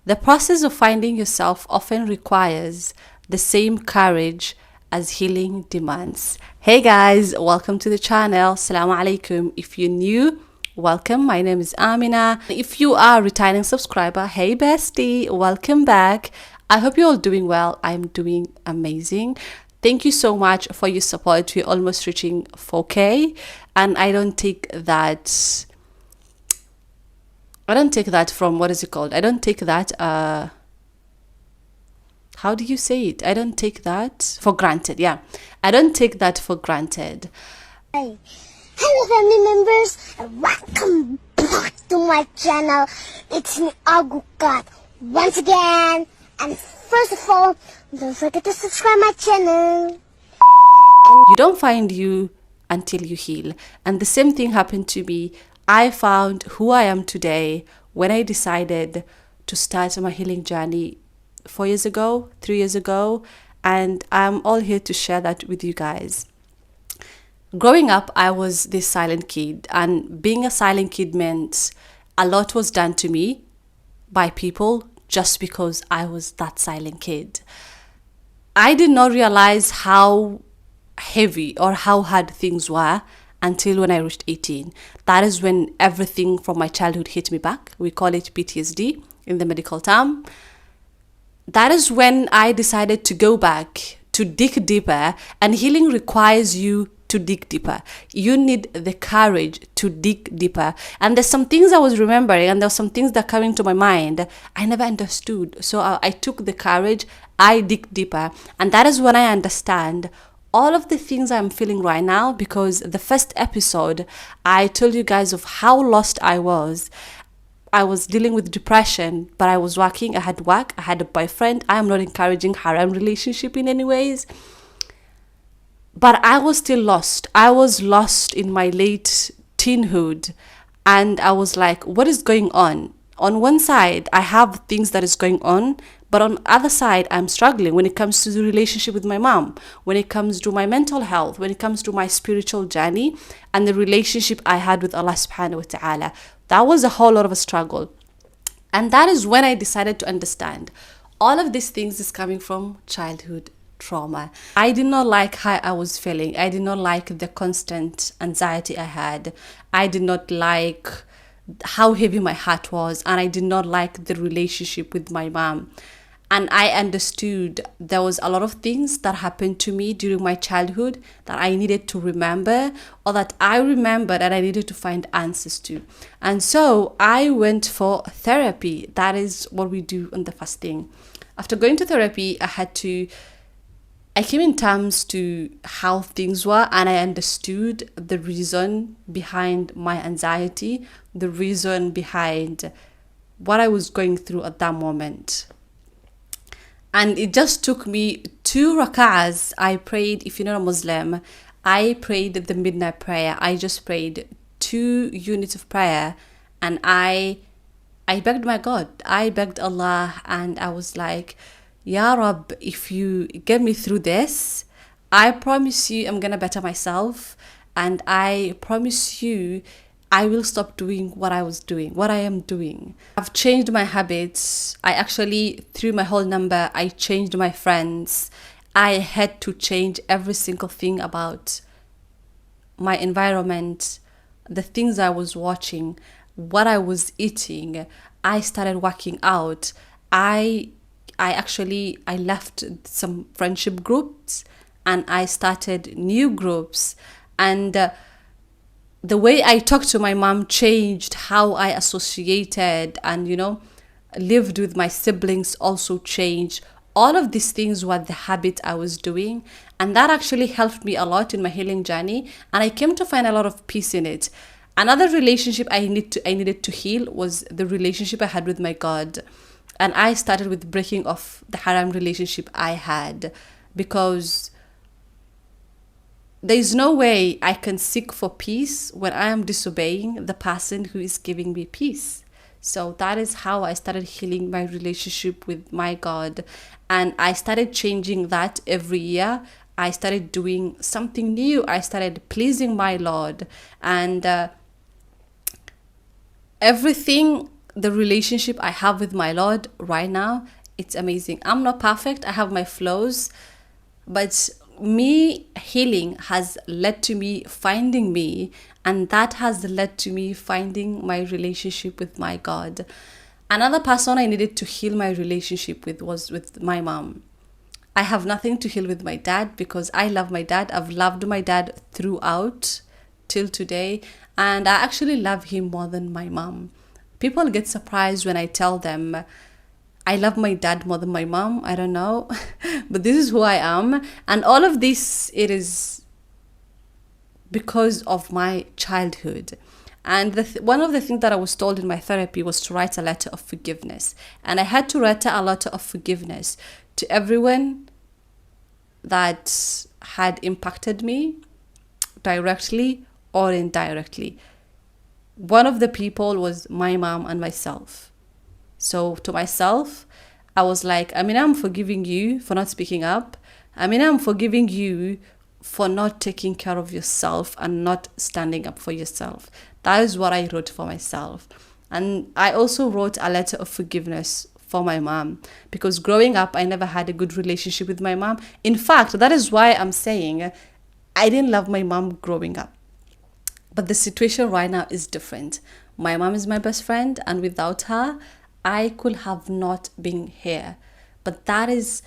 The process of finding yourself often requires the same courage as healing demands. Hey guys, welcome to the channel. Assalamu alaikum. If you're new, welcome. My name is Amina. If you are a returning subscriber, hey bestie, welcome back. I hope you're all doing well. I'm doing amazing. Thank you so much for your support. We're almost reaching 4K, and I don't take that from, what is it called? I don't take that how do you say it? I don't take that for granted. Yeah, I don't take that for granted. Hi. Hello family members and welcome back to my channel. It's me Agukat once again, and first of all, don't forget to subscribe my channel. You don't find you until you heal. And the same thing happened to me. I found who I am today when I decided to start my healing journey 4 years ago, 3 years ago, and I'm all here to share that with you guys. Growing up, I was this silent kid, and being a silent kid meant a lot was done to me by people just because I was that silent kid. I did not realize how heavy or how hard things were until when I reached 18. That is when everything from my childhood hit me back. We call it PTSD in the medical term. That is when I decided to go back to dig deeper, and healing requires you to dig deeper. You need the courage to dig deeper. And there's some things I was remembering, and there's some things that come into my mind I never understood. So I took the courage, I dig deeper, and that is when I understand all of the things I'm feeling right now, because the first episode I told you guys of how lost I was. I was dealing with depression, but I was working, I had work, I had a boyfriend. I am not encouraging harem relationship in any ways, but I was still lost. I was lost in my late teenhood, and I was like, what is going on? On one side, I have things that is going on, but on the other side, I'm struggling when it comes to the relationship with my mom, when it comes to my mental health, when it comes to my spiritual journey, and the relationship I had with Allah subhanahu wa ta'ala. That was a whole lot of a struggle. And that is when I decided to understand all of these things is coming from childhood trauma. I did not like how I was feeling. I did not like the constant anxiety I had. I did not like how heavy my heart was, and I did not like the relationship with my mom. And I understood there was a lot of things that happened to me during my childhood that I needed to remember, or that I remembered and I needed to find answers to. And so I went for therapy. That is what we do on the first thing. After going to therapy, I came in terms to how things were, and I understood the reason behind my anxiety, the reason behind what I was going through at that moment. And it just took me 2 rak'ahs. I prayed, if you're not a Muslim, I prayed the midnight prayer. I just prayed 2 units of prayer, and I begged my God. I begged Allah, and I was like, Ya Rab, if you get me through this, I promise you I'm gonna better myself, and I promise you I will stop doing what I am doing. I've changed my habits. I actually, through my whole number, I changed my friends. I had to change every single thing about my environment, the things I was watching, what I was eating. I started working out. I left some friendship groups, and I started new groups, and the way I talked to my mom changed. How I associated and lived with my siblings also changed. All of these things were the habit I was doing, and that actually helped me a lot in my healing journey, and I came to find a lot of peace in it. Another relationship I needed to heal was the relationship I had with my God. And I started with breaking off the haram relationship I had, because there is no way I can seek for peace when I am disobeying the person who is giving me peace. So that is how I started healing my relationship with my God. And I started changing that every year. I started doing something new. I started pleasing my Lord. And everything the relationship I have with my Lord right now, it's amazing. I'm not perfect, I have my flaws, but me healing has led to me finding me, and that has led to me finding my relationship with my God. Another person I needed to heal my relationship with was with my mom. I have nothing to heal with my dad because I love my dad. I've loved my dad throughout till today, and I actually love him more than my mom. People get surprised when I tell them I love my dad more than my mom. I don't know, but this is who I am, and all of this, it is because of my childhood. And one of the things that I was told in my therapy was to write a letter of forgiveness. And I had to write a letter of forgiveness to everyone that had impacted me directly or indirectly. One of the people was my mom and myself. So to myself, I was like, I'm forgiving you for not speaking up. I'm forgiving you for not taking care of yourself and not standing up for yourself. That is what I wrote for myself. And I also wrote a letter of forgiveness for my mom because growing up, I never had a good relationship with my mom. In fact, that is why I'm saying I didn't love my mom growing up. But the situation right now is different. My mom is my best friend, and without her, I could have not been here. But that is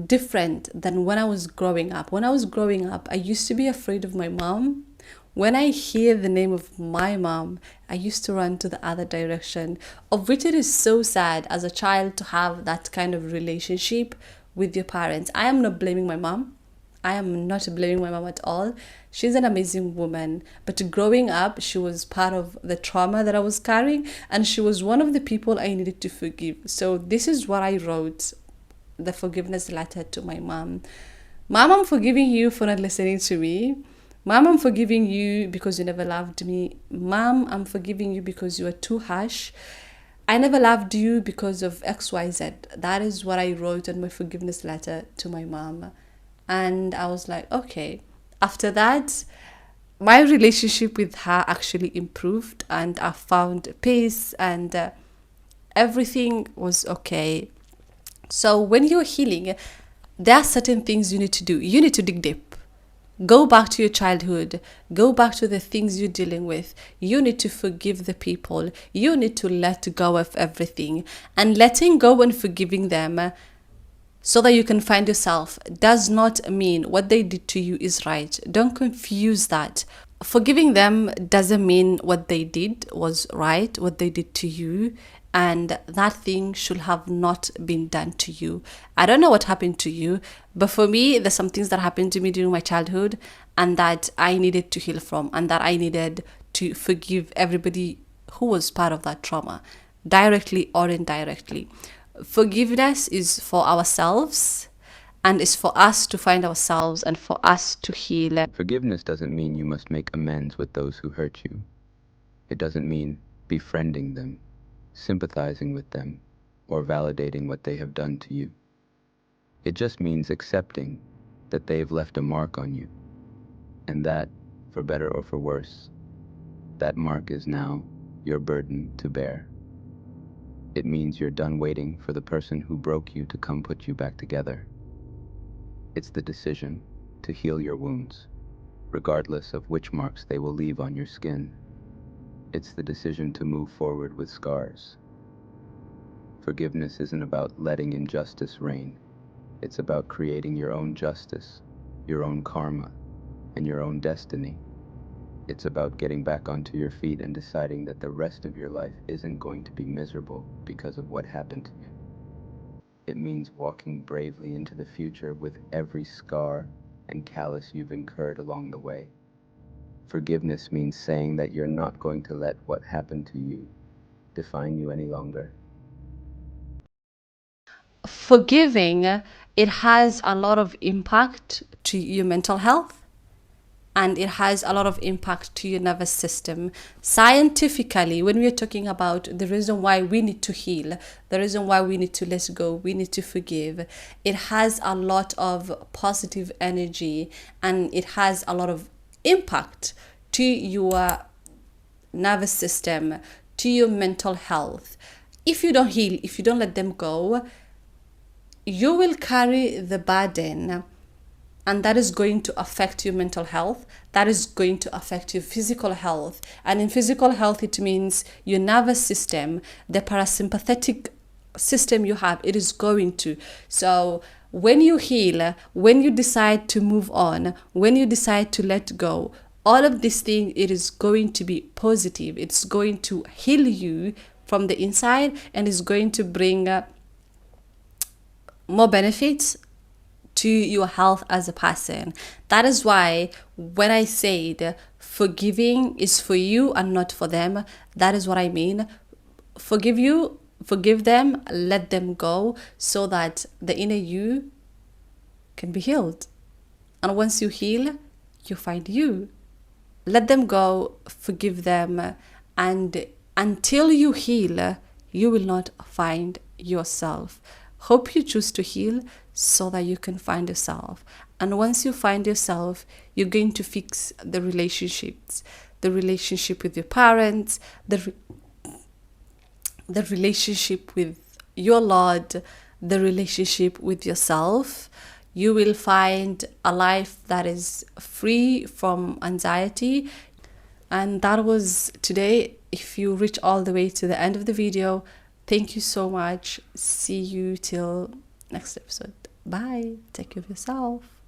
different than when I was growing up. When I was growing up, I used to be afraid of my mom. When I hear the name of my mom, I used to run to the other direction, of which it is so sad as a child to have that kind of relationship with your parents. I am not blaming my mom. I am not blaming my mom at all. She's an amazing woman. But growing up, she was part of the trauma that I was carrying, and she was one of the people I needed to forgive. So this is what I wrote, the forgiveness letter to my mom. Mom, I'm forgiving you for not listening to me. Mom, I'm forgiving you because you never loved me. Mom, I'm forgiving you because you were too harsh. I never loved you because of XYZ. That is what I wrote in my forgiveness letter to my mom. And I was like, okay. After that, my relationship with her actually improved, and I found peace, and everything was okay. So when you're healing, there are certain things you need to do. You need to dig deep. Go back to your childhood. Go back to the things you're dealing with. You need to forgive the people. You need to let go of everything. And letting go and forgiving them so that you can find yourself does not mean what they did to you is right. Don't confuse that. Forgiving them doesn't mean what they did was right, what they did to you, and that thing should have not been done to you. I don't know what happened to you, but for me, there's some things that happened to me during my childhood and that I needed to heal from, and that I needed to forgive everybody who was part of that trauma, directly or indirectly. Forgiveness is for ourselves, and is for us to find ourselves and for us to heal. Forgiveness doesn't mean you must make amends with those who hurt you. It doesn't mean befriending them, sympathizing with them, or validating what they have done to you. It just means accepting that they have left a mark on you, and that, for better or for worse, that mark is now your burden to bear. It means you're done waiting for the person who broke you to come put you back together. It's the decision to heal your wounds, regardless of which marks they will leave on your skin. It's the decision to move forward with scars. Forgiveness isn't about letting injustice reign. It's about creating your own justice, your own karma, and your own destiny. It's about getting back onto your feet and deciding that the rest of your life isn't going to be miserable because of what happened to you. It means walking bravely into the future with every scar and callus you've incurred along the way. Forgiveness means saying that you're not going to let what happened to you define you any longer. Forgiving, it has a lot of impact to your mental health, and it has a lot of impact to your nervous system. Scientifically, when we're talking about the reason why we need to heal, the reason why we need to let go, we need to forgive, it has a lot of positive energy, and it has a lot of impact to your nervous system, to your mental health. If you don't heal, if you don't let them go, you will carry the burden, and that is going to affect your mental health. That is going to affect your physical health. And in physical health, it means your nervous system, the parasympathetic system you have, it is going to. So when you heal, when you decide to move on, when you decide to let go, all of these things, it is going to be positive. It's going to heal you from the inside, and is going to bring more benefits to your health as a person. That is why when I said forgiving is for you and not for them, that is what I mean. Forgive them, let them go, so that the inner you can be healed. And once you heal, you find you. Let them go, forgive them, and until you heal, you will not find yourself. Hope you choose to heal so that you can find yourself. And once you find yourself, you're going to fix the relationships, the relationship with your parents, the relationship with your Lord, the relationship with yourself. You will find a life that is free from anxiety. And that was today. If you reach all the way to the end of the video, thank you so much. See you till next episode. Bye. Take care of yourself.